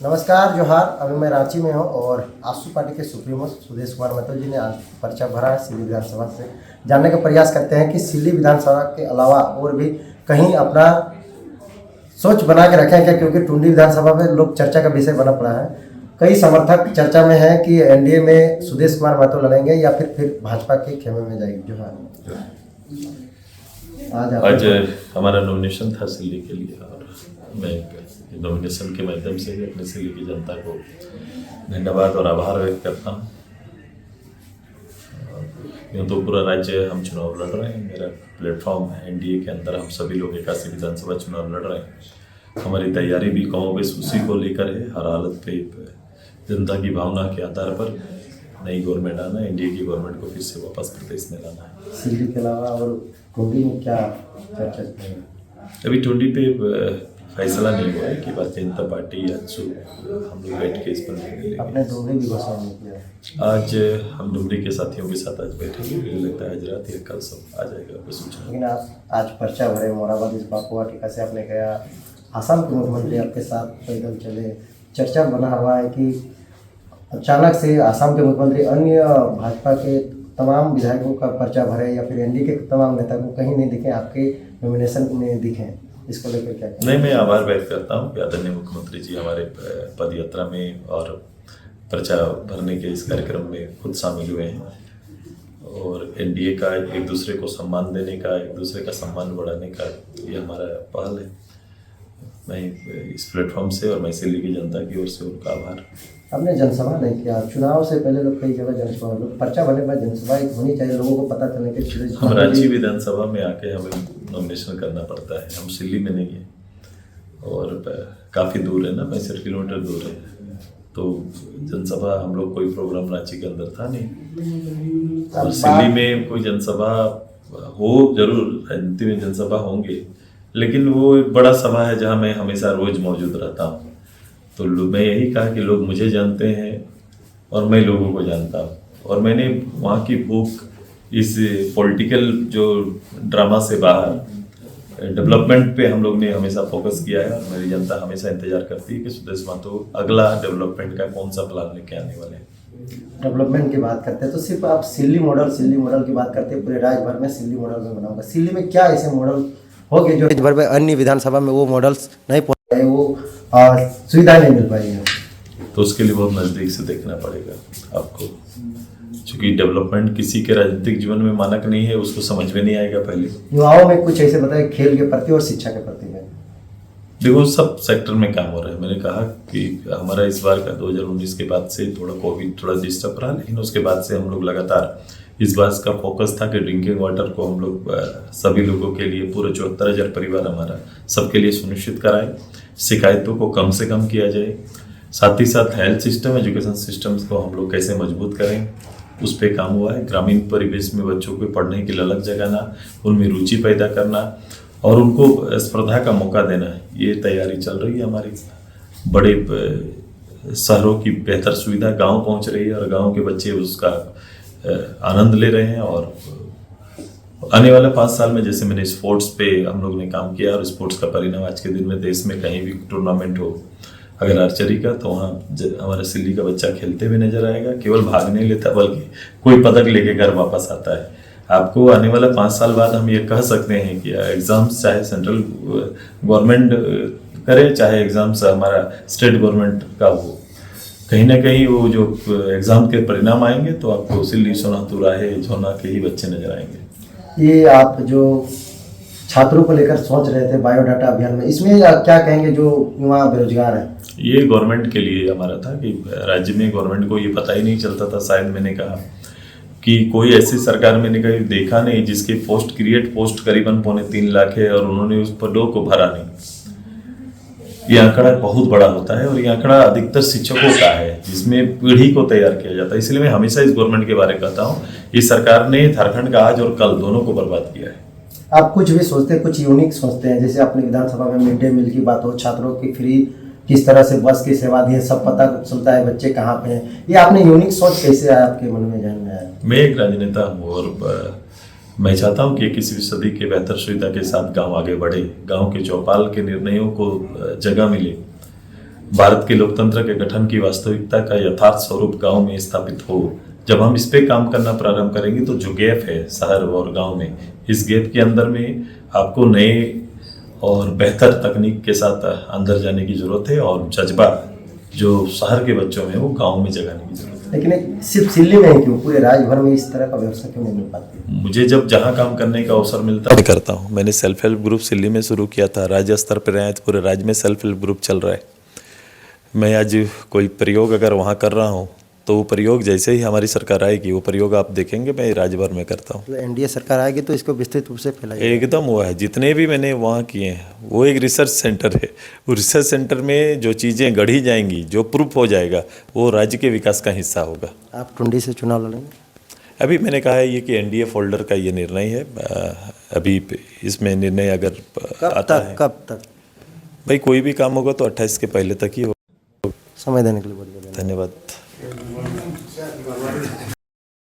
नमस्कार जोहार। अभी मैं रांची में हूँ और आसू पार्टी के सुप्रीमो सुदेश कुमार महतो जी ने आज पर्चा भरा है सिल्ली विधानसभा से। जानने का प्रयास करते हैं कि सिल्ली विधानसभा के अलावा और भी कहीं अपना सोच बना के रखें क्या, क्योंकि टुंडी विधानसभा में लोग चर्चा का विषय बना पड़ा है। कई समर्थक चर्चा में है कि एनडीए में सुदेश कुमार महतो लड़ेंगे या फिर भाजपा के खेमे में जाएगी। जोहार। आज हमारा नॉमिनेशन था सिल्ली के लिए और मैं नॉमिनेशन के माध्यम से अपने सिल्ली की जनता को धन्यवाद और आभार व्यक्त करता हूँ। यूँ तो पूरा राज्य हम चुनाव लड़ रहे हैं। मेरा प्लेटफॉर्म है एनडीए के अंदर हम सभी लोग 81 विधानसभा चुनाव लड़ रहे हैं। हमारी तैयारी भी गाँव बेस उसी को लेकर है। हर हालत पे जनता की भावना के आधार पर नई गवर्नमेंट आना, एनडीए की गवर्नमेंट को फिर से वापस प्रदेश में लाना है। सिल्ली के अलावा और टुंडी में क्या चर्चा है? अभी टुंडी पे फैसला नहीं हुआ है कि भारतीय जनता पार्टी या हम लोग बैठ के इस पर निर्णय लेंगे। अपने डुमरी भी घोषणा नहीं किया। आज हम डुमरी के साथियों के साथ आज बैठेंगे। मुझे लगता है आज रात या कल सब आ जाएगा सूचना। लेकिन आप आज पर्चा भरे मोराबादी इस बापुआ टीका से आपने कहा आसाम के मुख्यमंत्री आपके साथ पैदल चले। चर्चा बना हुआ है कि अचानक से आसाम के मुख्यमंत्री अन्य भाजपा के तमाम विधायकों का पर्चा भरे या फिर एनडीए के तमाम नेता को कहीं नहीं दिखे, आपके नॉमिनेशन में दिखे। इसको लेकर क्या नहीं, मैं आभार व्यक्त करता हूँ कि आदरणीय मुख्यमंत्री जी हमारे पद यात्रा में और पर्चा भरने के इस कार्यक्रम में खुद शामिल हुए हैं और एनडीए का एक दूसरे को सम्मान देने का, एक दूसरे का सम्मान बढ़ाने का ये हमारा पहल है। मैं इस प्लेटफॉर्म से और मैं सिल्ली की जनता की ओर से उनका आभार। हमने जनसभा नहीं किया। चुनाव से पहले लोग कई जगह जनसभा, लोग पर्चा भरने पर जनसभा एक होनी चाहिए, लोगों को पता चलने के। हम रांची विधानसभा में आके हमें नॉमिनेशन करना पड़ता है। हम सिल्ली में नहीं है और काफ़ी दूर है ना, 65 किलोमीटर दूर है। तो जनसभा हम लोग कोई प्रोग्राम रांची के अंदर था नहीं और सिल्ली में कोई जनसभा हो जरूर, राजनीति में जनसभा होंगे, लेकिन वो एक बड़ा सभा है जहाँ मैं हमेशा रोज मौजूद रहता हूँ। तो मैं यही कहा कि लोग मुझे जानते हैं और मैं लोगों को जानता हूँ और मैंने वहाँ की भूख इस पॉलिटिकल जो ड्रामा से बाहर डेवलपमेंट पे हम लोग ने हमेशा फोकस किया है और मेरी जनता हमेशा इंतजार करती है कि सुदेश महतो अगला डेवलपमेंट का कौन सा प्लान लेके आने वाले हैं। डेवलपमेंट की बात करते हैं तो सिर्फ आप सिल्ली मॉडल की बात करते हैं। पूरे राज्य भर में सिल्ली मॉडल में बना होगा। सिल्ली में क्या ऐसे मॉडल हो गए जो राज्य भर में अन्य विधानसभा में वो मॉडल्स नहीं पहुँचे, वो सुविधाएं नहीं मिल पाई हैं? तो उसके लिए बहुत नज़दीक से देखना पड़ेगा आपको, क्योंकि डेवलपमेंट किसी के राजनीतिक जीवन में मानक नहीं है, उसको समझ में नहीं आएगा। पहले युवाओं में कुछ ऐसे बताए खेल के प्रति और शिक्षा के प्रति में। देखो, सब सेक्टर में काम हो रहा है। मैंने कहा कि हमारा इस बार का 2019 के बाद से थोड़ा कोविड थोड़ा डिस्टर्ब रहा, लेकिन उसके बाद से हम लोग लगातार इस बात का फोकस था कि ड्रिंकिंग वाटर को हम लोग सभी लोगों के लिए, पूरे 74,000 परिवार हमारा सबके लिए सुनिश्चित कराएं, शिकायतों को कम से कम किया जाए। साथ ही साथ हेल्थ सिस्टम, एजुकेशन सिस्टम्स को हम लोग कैसे मजबूत करें, उस पर काम हुआ है। ग्रामीण परिवेश में बच्चों को पढ़ने की ललक जगाना, उनमें रुचि पैदा करना और उनको स्पर्धा का मौका देना, ये तैयारी चल रही है हमारी। बड़े शहरों की बेहतर सुविधा गांव पहुंच रही है और गांव के बच्चे उसका आनंद ले रहे हैं। और आने वाले 5 साल में जैसे मैंने स्पोर्ट्स पे हम लोग ने काम किया और स्पोर्ट्स का परिणाम आज के दिन में देश में कहीं भी टूर्नामेंट हो, अगर आर्चरी का, तो वहाँ हमारे सिल्ली का बच्चा खेलते हुए नजर आएगा। केवल भाग नहीं लेता बल्कि कोई पदक लेके घर वापस आता है। आपको आने वाला 5 साल बाद हम ये कह सकते हैं कि एग्जाम्स चाहे सेंट्रल गवर्नमेंट करे, चाहे एग्जाम्स हमारा स्टेट गवर्नमेंट का हो, कहीं ना कहीं वो जो एग्जाम के परिणाम आएंगे तो आपको सिल्ली, सोनातुराहे, झोना के ही बच्चे नजर आएंगे। ये आप जो छात्रों को लेकर सोच रहे थे बायोडाटा अभियान में, इसमें क्या कहेंगे जो युवा बेरोजगार है? ये गवर्नमेंट के लिए हमारा था कि राज्य में गवर्नमेंट को ये पता ही नहीं चलता था। शायद मैंने कहा कि कोई ऐसी सरकार मैंने कहीं देखा नहीं जिसकी पोस्ट करीबन 3.25 लाख है और उन्होंने उस पदों को भरा नहीं। ये आंकड़ा बहुत बड़ा होता है और ये आंकड़ा अधिकतर शिक्षकों का है, जिसमें पीढ़ी को तैयार किया जाता है। इसलिए मैं हमेशा इस गवर्नमेंट के बारे में कहता हूँ, इस सरकार ने झारखंड का आज और कल दोनों को बर्बाद किया है। आप कुछ भी सोचते हैं, कुछ यूनिक सोचते हैं, जैसे अपने विधानसभा में मिड डे मील की बात हो, छात्रों की फ्री किस तरह से बस की सेवा दी है, सब पता चलता है बच्चे कहाँ पे हैं। ये आपने यूनिक सोच कैसे आया आपके मन में, जहन में आया? मैं एक राजनेता हूँ और मैं चाहता हूँ कि 21वीं सदी के बेहतर सुविधा के साथ गांव आगे बढ़े, गांव के चौपाल के निर्णयों को जगह मिले भारत के लोकतंत्र के गठन की वास्तविकता का यथार्थ स्वरूप गांव में स्थापित हो। जब हम इस पे काम करना प्रारंभ करेंगे तो जो गैप है शहर और गांव में, इस गैप के अंदर में आपको नए और बेहतर तकनीक के साथ अंदर जाने की जरूरत है, और जज्बा जो शहर के बच्चों में वो गांव में जगाने की जरूरत है। लेकिन सिर्फ सिल्ली में ही क्यों, पूरे राज्य भर में इस तरह का व्यवस्था क्यों नहीं मिल पाती? मुझे जब जहाँ काम करने का अवसर मिलता है करता हूँ। मैंने सेल्फ हेल्प ग्रुप सिल्ली में शुरू किया था, राज्य स्तर पर रहे तो पूरे राज्य में सेल्फ हेल्प ग्रुप चल रहा है। मैं आज कोई प्रयोग अगर वहाँ कर रहा हूँ तो वो प्रयोग जैसे ही हमारी सरकार आएगी वो प्रयोग आप देखेंगे मैं राज्य भर में करता हूँ। तो एनडीए सरकार आएगी तो इसको विस्तृत रूप से फैलाएगी। एकदम हुआ है, जितने भी मैंने वहाँ किए हैं वो एक रिसर्च सेंटर है। वो रिसर्च सेंटर में जो चीज़ें गढ़ी जाएंगी, जो प्रूफ हो जाएगा, वो राज्य के विकास का हिस्सा होगा। आप टुंडी से चुनाव लड़ेंगे? अभी मैंने कहा है ये कि एनडीए फोल्डर का ये निर्णय है। अभी इसमें निर्णय अगर आता है, कब तक? भाई कोई भी काम होगा तो 28 के पहले तक ही होगा। समय देने के लिए बहुत बहुत धन्यवाद। धन्यवाद।